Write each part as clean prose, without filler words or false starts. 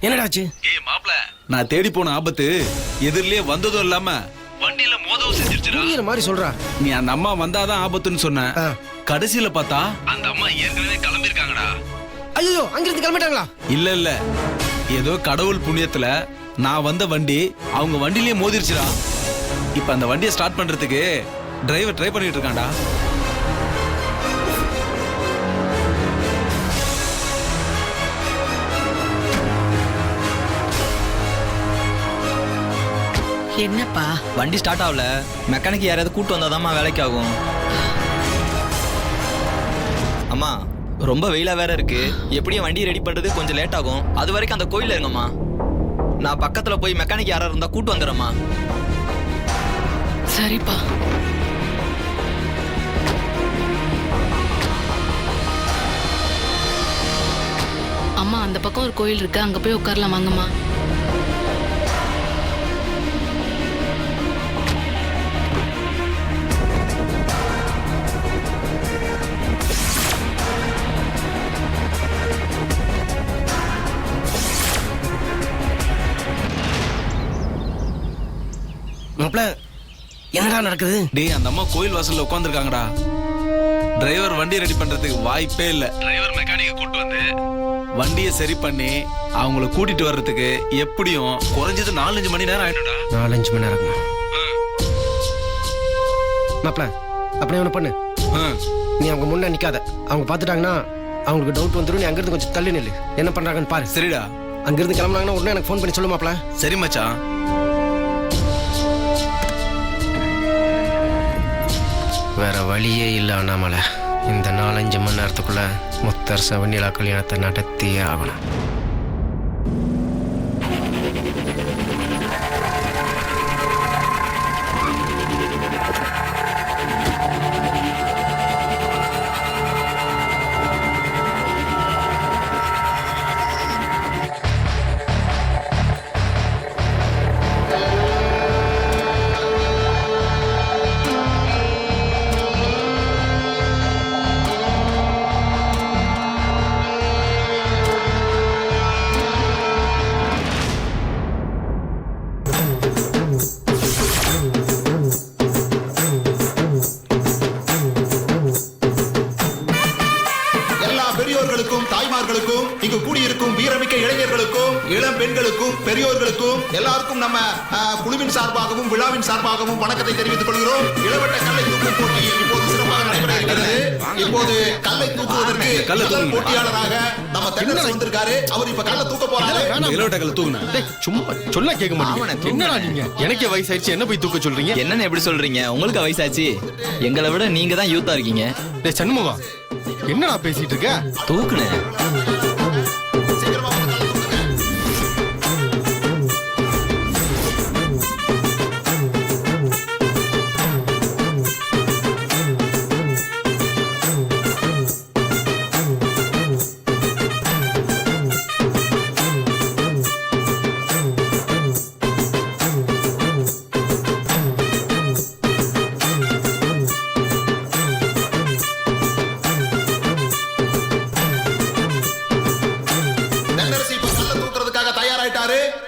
என்னடாச்சு? ஏய் மாப்ள, நான் தேடி போன ஆபத்து எதிரிலே வந்ததும் இல்லாம வண்டியில மோதவும் செஞ்சிருச்சுடா. புரியுற மாதிரி சொல்றா. நீ அந்த அம்மா வந்தாதான் ஆபத்துன்னு சொன்ன. கடைசியில பார்த்தா அந்த அம்மா ஏற்கனவே கிளம்பிருக்காங்கடா. ஐயோ, அங்கிருந்து கிளம்பிட்டாங்களா? இல்ல ஏதோ கடவுள் புண்ணியத்துல நான் வந்த வண்டி அவங்க வண்டியிலேயே மோதிருச்சுடா. இப்ப அந்த வண்டியை ஸ்டார்ட் பண்றதுக்கு டிரைவர் ட்ரை பண்ணிட்டு இருக்கான்டா. என்னப்பா? வண்டி ஸ்டார்ட் ஆகல. மெக்கானிக் யாராவது கூட்டு வந்தாதாம்மா வேலைக்கு ஆகும். அம்மா ரொம்ப வெயிலா வேற இருக்கு. எப்படியும் வண்டி ரெடி பண்றது கொஞ்சம் லேட் ஆகும். அது வரைக்கும் அந்த கோயில்ல இருங்கம்மா. நான் பக்கத்துல போய் மெக்கானிக் யாரா இருந்தா கூட்டு வந்துடுறேம்மா. சரிப்பா. அம்மா, அந்த பக்கம் ஒரு கோயில் இருக்கு, அங்க போய் உட்காரலாம் வாங்கம்மா. மாப்ள, என்னடா நடக்குது? டேய், அந்த அம்மா கோயில் வாசல்ல உட்கார்ந்திருக்காங்கடா. டிரைவர் வண்டி ரெடி பண்றதுக்கு வாய்ப்பே இல்ல. டிரைவர் மெக்கானிக்க கூட்டு வந்து வண்டியை சரி பண்ணி அவங்கள கூட்டிட்டு வர்றதுக்கு எப்படியும் குறைஞ்சது 4-5 மணி நேரம் ஆயிடும்டா. 4-5 மணி நேரம். மாப்ள, அப்படியே ஒன்று பண்ணு. நீ அவங்க முன்ன நிக்காத. அவங்க பார்த்துட்டாங்கன்னா அவங்களுக்கு டவுட் வந்துடும். நீ அங்கிருந்து கொஞ்சம் தள்ளி நில்லு. என்ன பண்றாங்கன்னு பாரு. சரிடா. அங்கிருந்து கிளம்புனாங்கன்னா உடனே எனக்கு ஃபோன் பண்ணி சொல்லு மாப்ள. சரி மச்சான். வேற வழியே இல்லை அண்ணாமலை. இந்த 4-5 மணி நேரத்துக்குள்ள முத்தரச வெண்ணிலா கல்யாணத்தை நடத்தியே ஆகணும். தாய்மார்களுக்கும் இங்கு கூடியிருக்கும் வீரமிக்க இளைஞர்களுக்கும் இளம் பெண்களுக்கும் பெரியோர்களுக்கும் எல்லாருக்கும் நம்ம குழுவின் சார்பாகவும் விழாவின் சார்பாகவும் வணக்கத்தை தெரிவித்துக் கொள்கிறோம். இளவட்ட கல்லை தூக்கும் போட்டி இப்போது சிறப்பாக நடைபெற இருக்கிறது. இப்போது கல்லை தூக்குவதற்கு போட்டியாளராக நம்ம தென்னரசு வந்திருக்காரு. அவர் இப்ப கல்லை தூக்க போறாரு. இளவட்ட கல்லை தூக்குனா சும்மா சொல்ல கேட்க மாட்டீங்க. என்னடா நீங்க? எனக்கே வயசாயிடுச்சு, என்ன போய் தூக்க சொல்றீங்க? என்னன்னு எப்படி சொல்றீங்க? உங்களுக்கு வயசாச்சு. எங்களை விட நீங்க தான் யூத்தா இருக்கீங்க. டேய் சண்முகா, என்னடா பேசிட்டு இருக்க? தூக்குனேன்.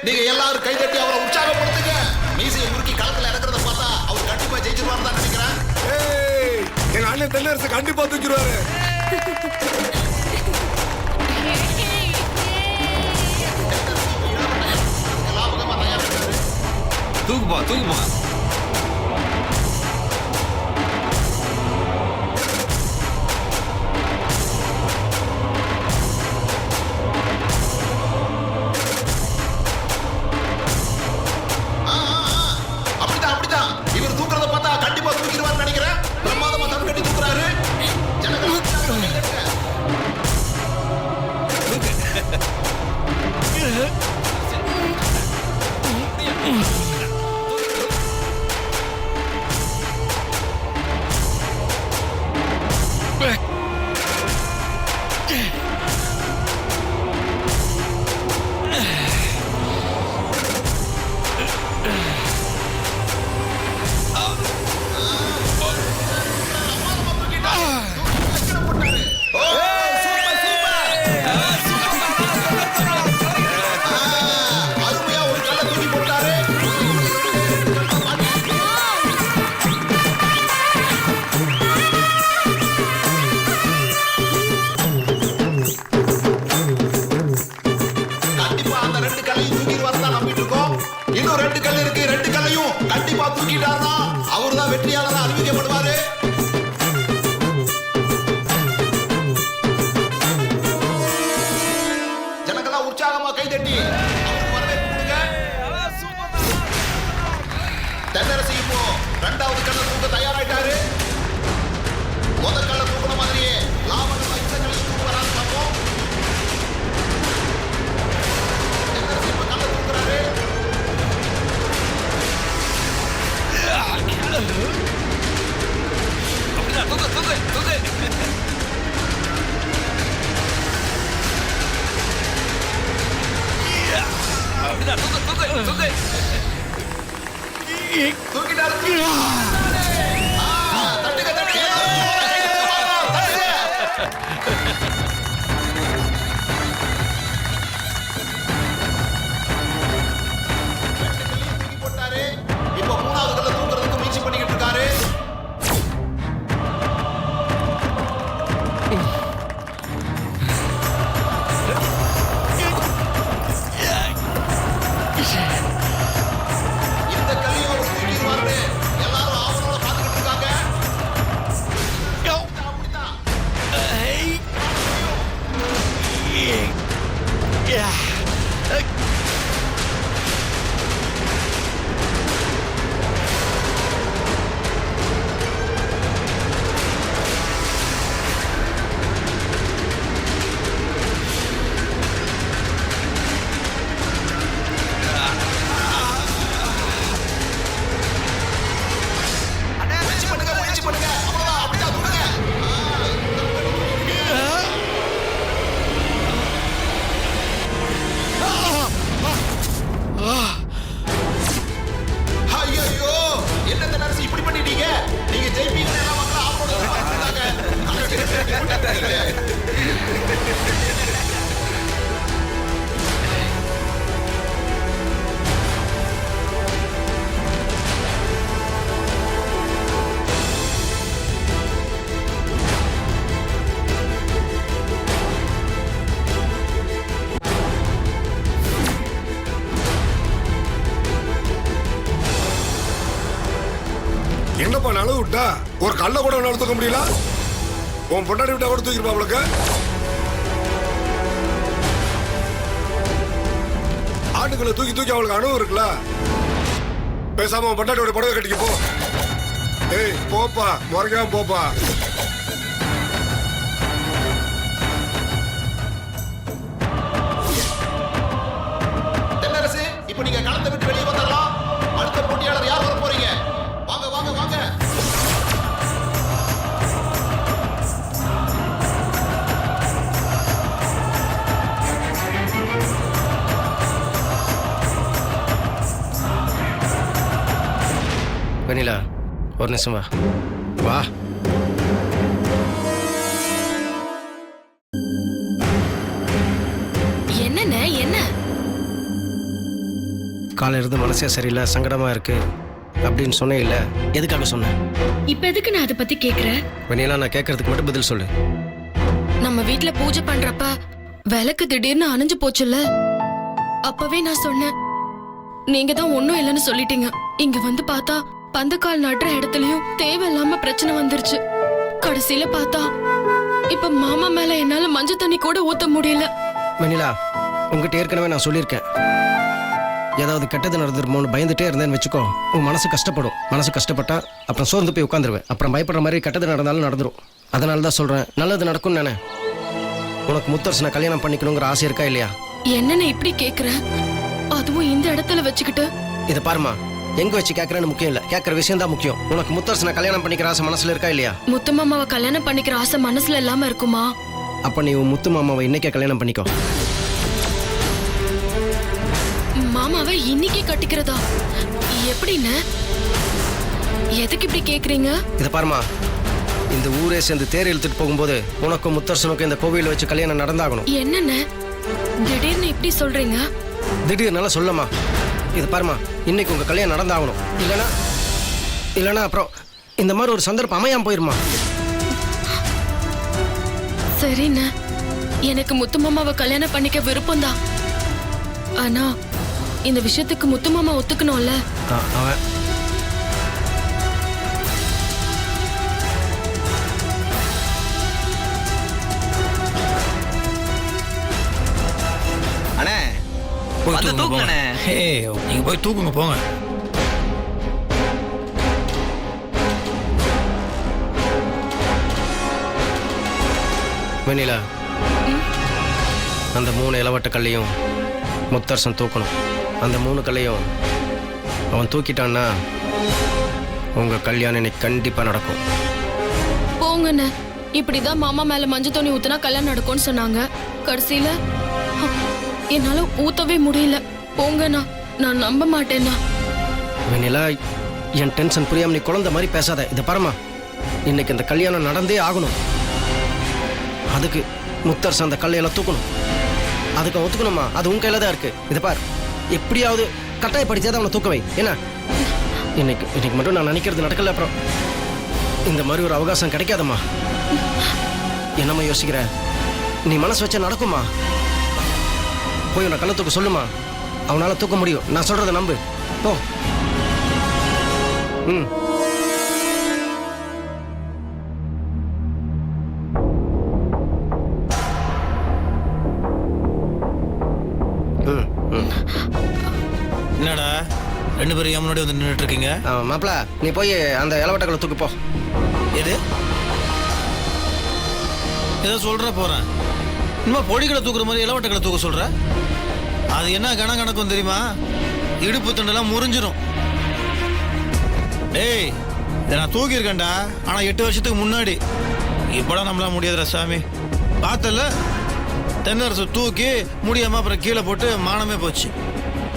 நீங்க எல்லாரும் கை தட்டி அவரை உற்சாகப்படுத்துங்க. மீசையை முறுக்கி களத்துல இறங்குறத பார்த்தா அவர் கண்டிப்பா ஜெயிச்சிருவாரு தான் நினைக்கிறேன். எங்க அண்ணன் தென்னரசு கண்டிப்பா தூக்கிடுவாரு. தூக்குப்பா தூக்குப்பா. அப்படிதான், தூக்கு தூக்கு தூக்கு. அப்படிதான், தூக்கு தூக்கு தூக்கு. தூக்கிட்டாரு. தட்டுங்க, தட்டுங்க. தூக்கி போட்டாரு. இப்போ மூணாவது கல்ல தூக்குறதுக்கு முயற்சி பண்ணிக்கிட்டு இருக்காரு. இந்த கல்லையும் அவர் தூக்கிடுவாருன்னு எல்லாரும் ஆவலோட பார்த்துக்கிட்டு இருக்காங்க. அப்படிதான். முயற்சி பண்ணுங்க, முயற்சி பண்ணுங்க. அவ்வளவுதான், அப்படிதான் தூக்குங்க. ஐயோ, என்ன இந்த நர்ஸ் இப்படி பண்ணிட்டீங்க? நீங்க ஜெயிப்பீங்கன்னு எல்லாம் மக்கள் ஆவலோட பார்த்துக்கிட்டு இருக்காங்க. என்னப்பா நழுவு விட்டா ஒரு கல்ல கூட உன்னால தூக்க முடியல. உன் பொண்டாடி விட்டா கூட தூக்கிருப்பா அவளுக்கு. ஆட்டுக்களை தூக்கி தூக்கி அவளுக்கு அனுபவம் இருக்குல்ல. பேசாம உன் பொண்டாட்டியோட புடவை கட்டிக்க போ. ஏய் போப்பா, முறைக்காம போப்பா. தென்னரசு, இப்போ நீங்க களத்தை விட்டு வெளியே வந்துடலாம். அடுத்த போட்டியாளர் யார் வர போறீங்க? வாங்க வாங்க வாங்க. வெண்ணிலா ஒரு நிமிஷம் வா. வா. என்னண்ணே என்ன? காலையில இருந்து மனசே சரியில்லை, சங்கடமா இருக்கு அப்படின்னு சொன்னேன் இல்ல, எதுக்காக சொன்னேன்? இப்ப எதுக்கு நான் அதை பத்தி கேக்குறேன்? வெண்ணிலா, நான் கேட்கறதுக்கு மட்டும் பதில் சொல்லு. நம்ம வீட்ல பூஜை பண்றப்ப விளக்கு திடீர்னு அணைஞ்சு போச்சுல்ல, அப்பவே நான் சொன்னேன். நீங்க தான் ஒண்ணும் இல்லைன்னு சொல்லிட்டீங்க. இங்க வந்து பார்த்தா பந்தக்கால் நடுற இடத்துலயும் தேவையில்லாம பிரச்சனை வந்துருச்சு. கடைசியில பார்த்தா இப்ப மாமா மேல என்னால மஞ்சள் தண்ணி கூட ஊத்த முடியல. வெண்ணிலா, உங்ககிட்ட ஏற்கனவே நான் சொல்லியிருக்கேன், ஏதாவது கெட்டது நடந்துருமோன்னு பயந்துட்டே இருந்தேன்னு வச்சுக்கோ, உன் மனசு கஷ்டப்படும். மனசு கஷ்டப்பட்டா அப்புறம் சோர்ந்து போய் உட்காந்துருவேன். அப்புறம் பயப்படுற மாதிரி கெட்டது நடந்தாலும் நடந்துரும். அதனால தான் சொல்றேன், நல்லது நடக்கும்னு நானே. உனக்கு முத்தரசனை கல்யாணம் பண்ணிக்கணுங்கிற ஆசை இருக்கா இல்லையா? என்னன்னு இப்படி கேக்குற? அதுவும் இந்த இடத்துல வச்சுக்கிட்டு. இதை பாருமா, எங்க வச்சு கேட்கறேன்னு முக்கியம் இல்ல, கேட்கற விஷயம் தான் முக்கியம். உனக்கு முத்தரசனை கல்யாணம் பண்ணிக்கிற ஆசை மனசுல இருக்கா இல்லையா? முத்து மாமாவை கல்யாணம் பண்ணிக்கிற ஆசை மனசுல இல்லாம இருக்குமா? அப்ப நீ உன் முத்து மாமாவை இன்னைக்கே கல்யாணம் பண்ணிக்கோ. மாமாவை இன்னைக்கே கட்டிக்கிறதா? எப்படின்னு? எதுக்கு இப்படி கேக்குறீங்க? இதை பாருமா, இந்த ஊரே சேர்ந்து தேர் இழுத்துட்டு போகும்போது உனக்கும் முத்தரசனுக்கும் இந்த கோவில வச்சு கல்யாணம் நடந்தாகணும். என்னன்னு திடீர்னு இப்படி சொல்றீங்க? திடீர்னால சொல்லமா. இது பாருமா, இன்னைக்கு உங்க கல்யாணம் நடந்தாகணும். இல்லனா அப்புறம் இந்த மாதிரி ஒரு சந்தர்ப்பம் அமையாம போயிருமா. சரிண்ணே, எனக்கு முத்து மாமாவை கல்யாணம் பண்ணிக்க விருப்பம் தான். ஆனா இந்த விஷயத்துக்கு முத்து மாமா ஒத்துக்கணும்ல. அவன் அண்ணே வந்து தூக்குங்கண்ணே. நீங்க போய் தூக்குங்க போங்க. வெண்ணிலா, அந்த 3 இளவட்ட கல்லையும் முத்தரசன் தூக்கணும். அந்த 3 கல்லையும் அவன் தூக்கிட்டான்னா உங்க கல்யாணம் இன்னைக்கு கண்டிப்பா நடக்கும். போங்கண்ணே, இப்படிதான் மாமா மேல மஞ்சள் தண்ணி ஊத்துனா கல்யாணம் நடக்கும்னு சொன்னாங்க. கடைசியில என்னால ஊத்தவே முடியல. போங்கண்ணா, நான் நம்ப மாட்டேன்னா. வெண்ணிலா, என் டென்ஷன் புரியாம நீ குழந்தை மாதிரி பேசாத. இதை பாருமா, இன்னைக்கு இந்த கல்யாணம் நடந்தே ஆகணும். அதுக்கு முத்தரசு அந்த கல்லையெல்லாம் தூக்கணும். அதுக்கு அவன் ஒத்துக்கணுமா? அது உன் கையில தான் இருக்கு. இதை பார், எப்படியாவது கட்டாயப்படுத்தியாவது அவனை தூக்க வை. என்ன, இன்னைக்கு மட்டும் நான் நினைக்கிறது நடக்கல. அப்புறம் இந்த மாதிரி ஒரு அவகாசம் கிடைக்காதம்மா. என்னம்மா யோசிக்கிற? நீ மனசு வச்சா நடக்குமா? போய் உன்னை கல்லை தூக்க சொல்லுமா. அவனால தூக்க முடியும். நான் சொல்றதை நம்பு. போ. ம். என்னடா ரெண்டு பேரும் ஏன் முன்னாடி வந்து நின்றுட்டு இருக்கீங்க? மாப்பிள, நீ போய் அந்த இளவட்டங்களை தூக்கு போ. எது ஏதோ சொல்ற போறேன். இன்னும் பொடிகளை தூக்குற மாதிரி இளவட்டங்களை தூக்க சொல்ற? அது என்ன கணக்கும் தெரியுமா? இடுப்பு தண்டெல்லாம் முறிஞ்சிரும். டேய், இதை நான் தூக்கியிருக்கேன்டா. ஆனா 8 வருஷத்துக்கு முன்னாடி. இப்போலாம் நம்மளால முடியாதுடா சாமி. பார்த்தல, தென்னரசு தூக்கி முடியாம அப்புறம் கீழே போட்டு மானமே போச்சு.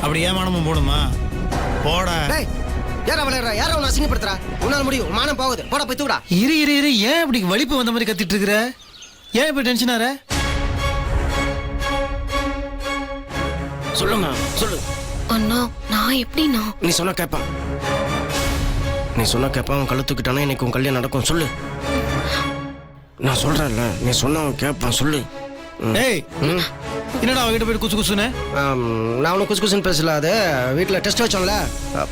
அப்படி ஏன் மானமும் போடுமா? போட. யாரா விளையாடுறா? யாரா உன்னை அசிங்கப்படுத்துறா? உன்னால முடியும். மானம் போகுது. போட போய் தூடா. இரு ஏன் இப்படி வலிப்பு வந்த மாதிரி கத்திட்டு இருக்கிற? ஏன் இப்ப டென்ஷன் ஆற? சொல்லுமா, சொல்லு. அண்ணா, நான் எப்படிண்ணா? நீ சொன்னா கேட்பான். அவன் கழுத்து தூக்கிட்டானா இன்னைக்கு உன் கல்யாணம் நடக்கும். சொல்லு. நான் சொல்றேன்ல, நீ சொன்னா அவன் கேட்பான். சொல்லு. ஏய், என்னடா அவகிட்ட போயிட்டு குசு குசுன்னு? நான் உனக்கு குசு குசுன்னு பேசல. அது வீட்டில் டெஸ்ட் வச்சோம்ல,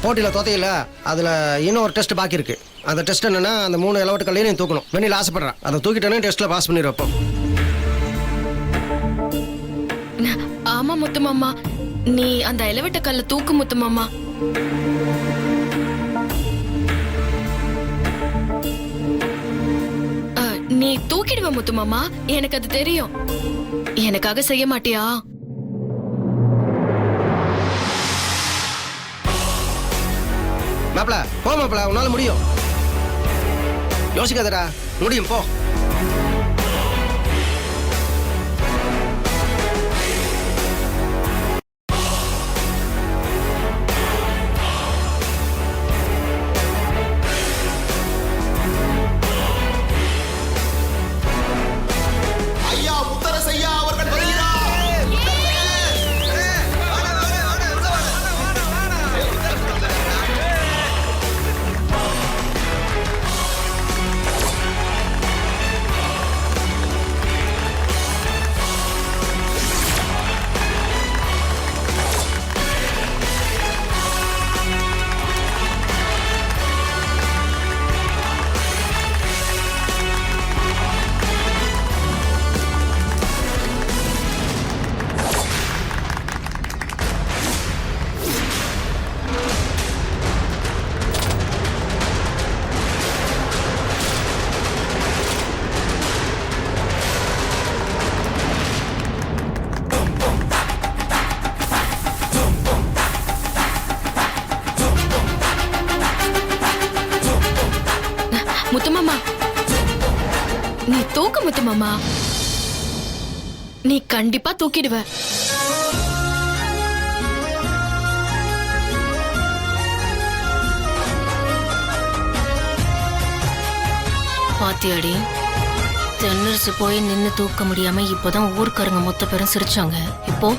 போட்டியில் தோத்தையில, அதில் இன்னும் ஒரு டெஸ்ட் பாக்கி இருக்கு. அந்த டெஸ்ட் என்னன்னா, அந்த 3 இளவட்ட கல்லையும் நீ தூக்கணும். வெண்ணில ஆசைப்படுறான். அதை தூக்கிட்டானே டெஸ்ட்டில் பாஸ் பண்ணிடுறப்போ. ஆமா முத்து மாமா, நீ அந்த இளவட்ட கல்ல தூக்கு முத்து மாமா. நீ தூக்கிடுவ முத்து மாமா, எனக்கு அது தெரியும். எனக்காக செய்ய மாட்டியா? மாப்பிள, போ மாப்பிள, உன்னால முடியும். யோசிக்காதடா, முடியும், போ. ஐயா முத்தரசையா அவர்கள் வருகிறார். முத்துமாமா, நீ தூக்கு முத்துமாமா. நீ கண்டிப்பா தூக்கிடுவ. பாத்தியாடி, தென்னரசு போய் நின்னு தூக்க முடியாம இப்போதான் ஊருக்காரங்க மொத்த பேரும் சிரிச்சாங்க. இப்போ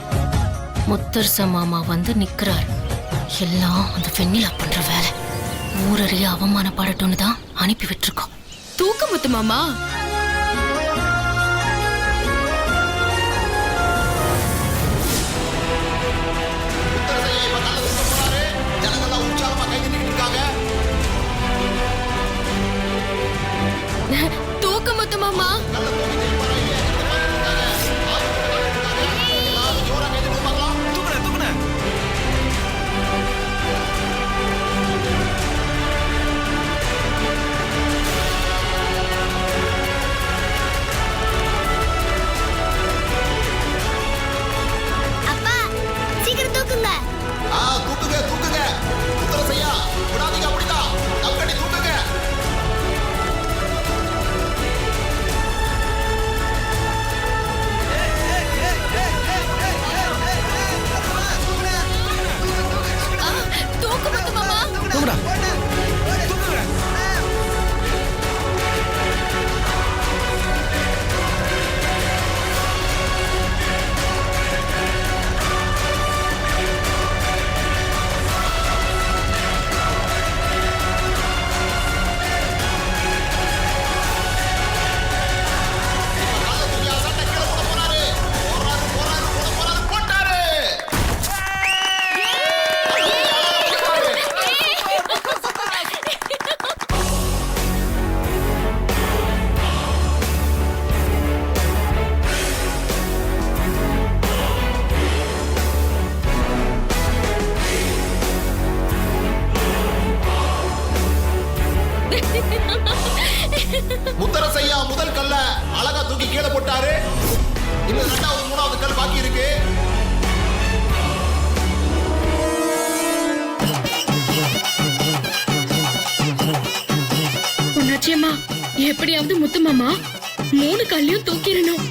முத்தரச மாமா வந்து நிக்கிறார். எல்லாம் அந்த வெண்ணிலா பண்ற வேலை. ஊரறிய அவமானப்படட்டும்னு தான் அனுப்பி விட்டுருக்கோம். தூக்கு முத்துமாமா. முத்தரசையா இப்ப கல்லை தூக்க போறாரு. ஜனங்கள்லாம் உற்சாகமா கை தட்டிட்டு இருக்காங்க. தூக்கு முத்துமாமா. தூக்குங்க. முத்தரசையா விடாதீங்க. அப்படிதான் கல்கட்டி முத்தரசையா முதல் கல்ல அழகா தூக்கி கீழே போட்டாரு. இன்னும் 2வது 3வது கல் பாக்கி இருக்கு. பொன்னாச்சியம்மா எப்படியாவது முத்து மாமா 3 கல்லையும் தூக்கிடணும்.